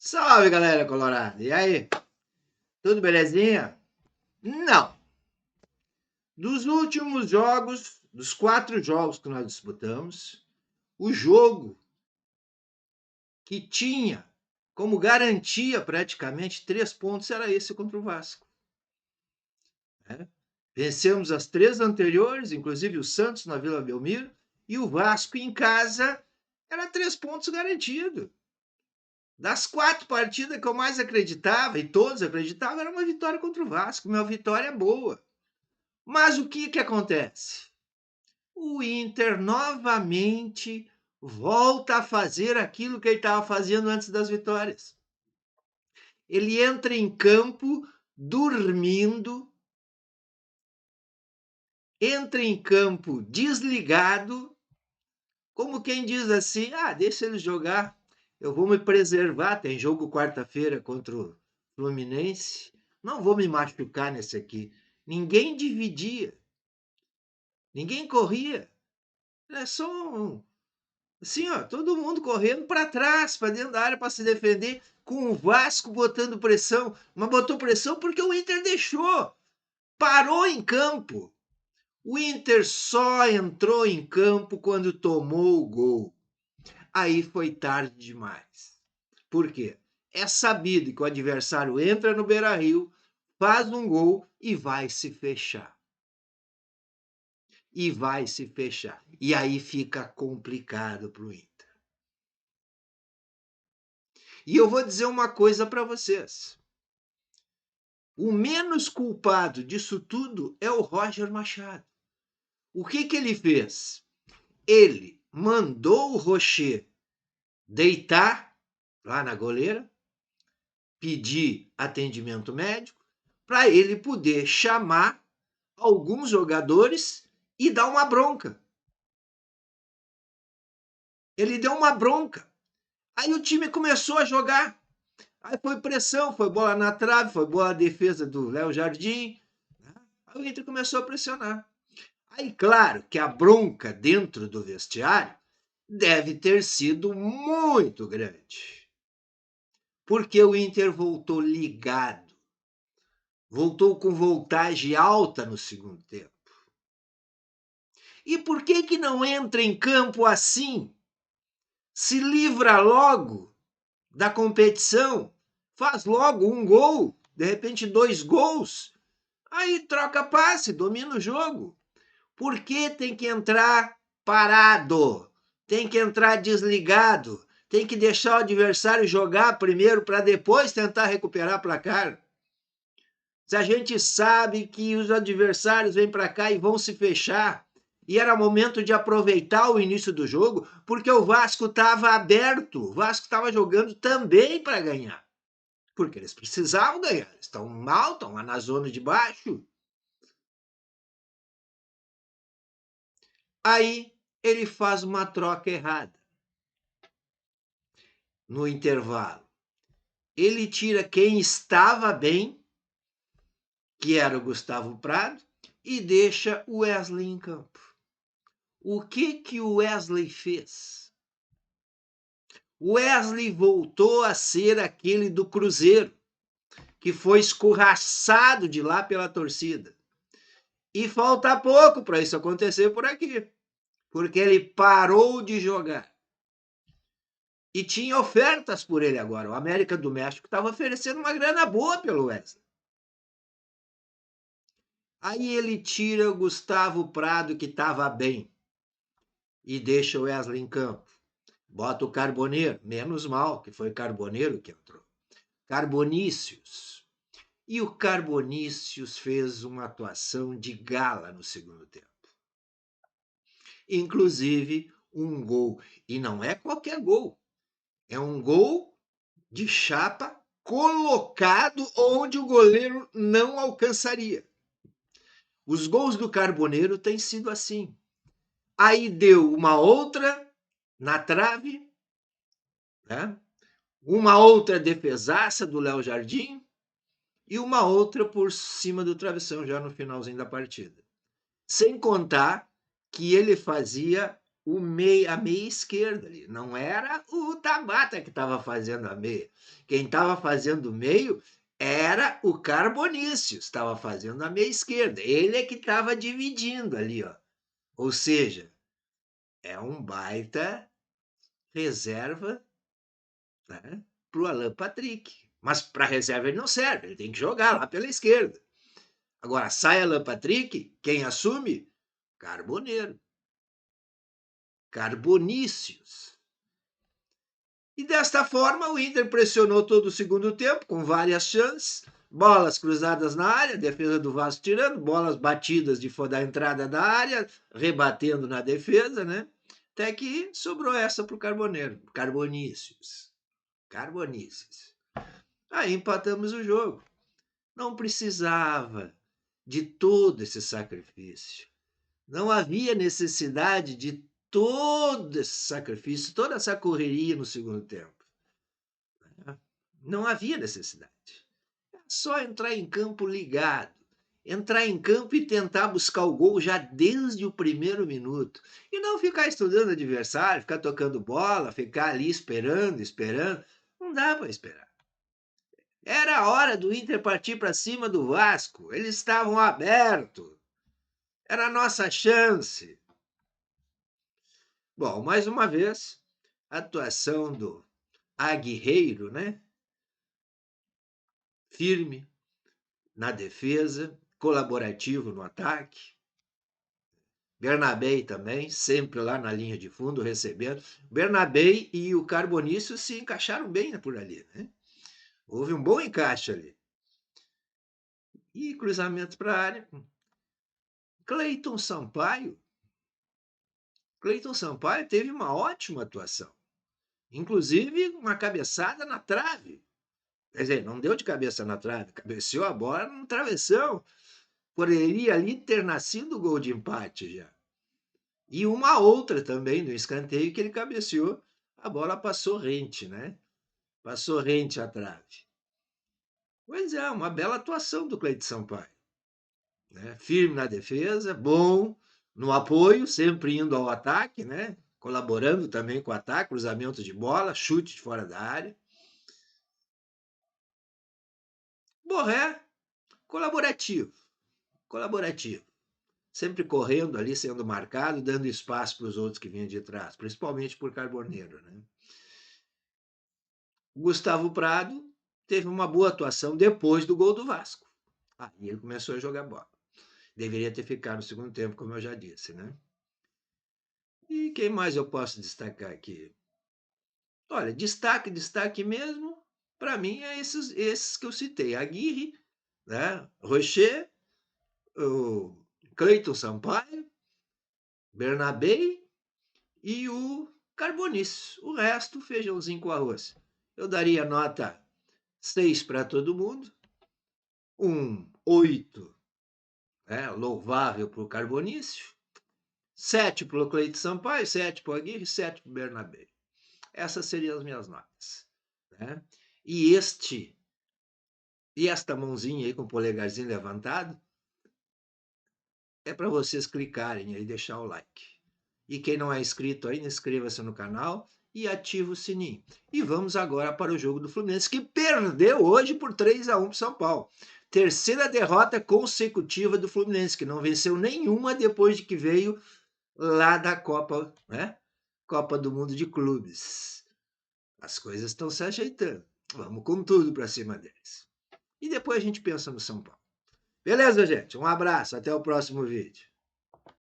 Salve, galera colorada! E aí? Tudo belezinha? Não. Dos últimos jogos, dos 4 jogos que nós disputamos, o jogo que tinha como garantia praticamente 3 pontos era esse contra o Vasco. Né? Vencemos as 3 anteriores, inclusive o Santos na Vila Belmiro, e o Vasco em casa era 3 pontos garantido. Das 4 partidas que eu mais acreditava, e todos acreditavam, era uma vitória contra o Vasco, uma vitória boa. Mas o que acontece? O Inter novamente volta a fazer aquilo que ele estava fazendo antes das vitórias. Ele entra em campo dormindo, entra em campo desligado, como quem diz assim: deixa ele jogar, eu vou me preservar. Tem jogo quarta-feira contra o Fluminense, não vou me machucar nesse aqui. Ninguém dividia, ninguém corria. É só assim, ó, todo mundo correndo para trás, para dentro da área para se defender, com o Vasco botando pressão. Mas botou pressão porque o Inter deixou, parou em campo. O Inter só entrou em campo quando tomou o gol. Aí foi tarde demais. Por quê? É sabido que o adversário entra no Beira-Rio, faz um gol e vai se fechar. E vai se fechar. E aí fica complicado para o Inter. E eu vou dizer uma coisa para vocês. O menos culpado disso tudo é o Roger Machado. O que ele fez? Ele mandou o Rocher deitar lá na goleira, pedir atendimento médico, para ele poder chamar alguns jogadores e dar uma bronca. Ele deu uma bronca. Aí o time começou a jogar. Aí foi pressão, foi bola na trave, foi boa a defesa do Léo Jardim. Aí o Inter começou a pressionar. Aí, claro que a bronca dentro do vestiário deve ter sido muito grande. Porque o Inter voltou ligado. Voltou com voltagem alta no segundo tempo. E por que não entra em campo assim? Se livra logo da competição, faz logo um gol, de repente 2 gols, aí troca passe, domina o jogo. Por que tem que entrar parado? Tem que entrar desligado? Tem que deixar o adversário jogar primeiro para depois tentar recuperar placar? Se a gente sabe que os adversários vêm para cá e vão se fechar, e era momento de aproveitar o início do jogo, porque o Vasco estava aberto, o Vasco estava jogando também para ganhar, porque eles precisavam ganhar, eles estão mal, estão lá na zona de baixo. Aí ele faz uma troca errada no intervalo. Ele tira quem estava bem, que era o Gustavo Prado, e deixa o Wesley em campo. O que o Wesley fez? O Wesley voltou a ser aquele do Cruzeiro, que foi escorraçado de lá pela torcida. E falta pouco para isso acontecer por aqui, porque ele parou de jogar. E tinha ofertas por ele agora. O América do México estava oferecendo uma grana boa pelo Wesley. Aí ele tira o Gustavo Prado, que estava bem, e deixa o Wesley em campo. Bota o Carboneiro, menos mal que foi Carboneiro que entrou. Carbonícios. E o Carbonícios fez uma atuação de gala no segundo tempo. Inclusive um gol. E não é qualquer gol. É um gol de chapa colocado onde o goleiro não alcançaria. Os gols do Carboneiro têm sido assim. Aí deu uma outra na trave, né? Uma outra defesaça do Léo Jardim e uma outra por cima do travessão já no finalzinho da partida. Sem contar que ele fazia a meia esquerda ali. Não era o Tabata que estava fazendo a meia. Quem estava fazendo o meio era o Carbonícios, estava fazendo a meia esquerda. Ele é que estava dividindo ali, ó. Ou seja, é um baita reserva, né, para o Alan Patrick. Mas para reserva ele não serve, ele tem que jogar lá pela esquerda. Agora, sai Alan Patrick, quem assume? Carboneiro. Carbonícios. E desta forma, o Inter pressionou todo o segundo tempo, com várias chances, bolas cruzadas na área, defesa do Vasco tirando, bolas batidas de fora da entrada da área, rebatendo na defesa, né? Até que sobrou essa para o Carboneiro, Carbonícios. Carbonícios. Aí empatamos o jogo. Não precisava de todo esse sacrifício. Não havia necessidade de todo esse sacrifício, toda essa correria no segundo tempo. Não havia necessidade. É só entrar em campo ligado. Entrar em campo e tentar buscar o gol já desde o primeiro minuto. E não ficar estudando adversário, ficar tocando bola, ficar ali esperando. Não dá para esperar. Era a hora do Inter partir para cima do Vasco. Eles estavam abertos. Era a nossa chance. Bom, mais uma vez, a atuação do Aguirreiro, né? Firme na defesa, colaborativo no ataque. Bernabé também, sempre lá na linha de fundo, recebendo. Bernabé e o Carbonício se encaixaram bem por ali, né? Houve um bom encaixe ali. E cruzamento para a área. Cleiton Sampaio teve uma ótima atuação. Inclusive, uma cabeçada na trave. Quer dizer, não deu de cabeça na trave, cabeceou a bola no travessão. Poderia ali ter nascido o gol de empate já. E uma outra também no escanteio que ele cabeceou, a bola passou rente, né? Passou rente à trave. Pois é, uma bela atuação do Cleiton Sampaio. Né? Firme na defesa, bom no apoio, sempre indo ao ataque, né? Colaborando também com o ataque, cruzamento de bola, chute de fora da área. Borré, colaborativo. Sempre correndo ali, sendo marcado, dando espaço para os outros que vinham de trás, principalmente por Carboneiro, né? Gustavo Prado teve uma boa atuação depois do gol do Vasco. E ele começou a jogar bola. Deveria ter ficado no segundo tempo, como eu já disse, né? E quem mais eu posso destacar aqui? Olha, destaque mesmo, para mim, é esses que eu citei. Aguirre, né? Rocher, o Cleiton Sampaio, Bernabé e o Carbonício. O resto, feijãozinho com arroz. Eu daria nota 6 para todo mundo, um 8, né, louvável para o Carbonício, 7 para o Cleiton Sampaio, 7 para o Aguirre, 7 para o Bernabé. Essas seriam as minhas notas. Né? E esta mãozinha aí com o polegarzinho levantado é para vocês clicarem aí e deixar o like. E quem não é inscrito ainda, inscreva-se no canal e ative o sininho. E vamos agora para o jogo do Fluminense, que perdeu hoje por 3-1 para o São Paulo. Terceira derrota consecutiva do Fluminense, que não venceu nenhuma depois de que veio lá da Copa, né? Copa do Mundo de Clubes. As coisas estão se ajeitando. Vamos com tudo para cima deles. E depois a gente pensa no São Paulo. Beleza, gente? Um abraço, até o próximo vídeo.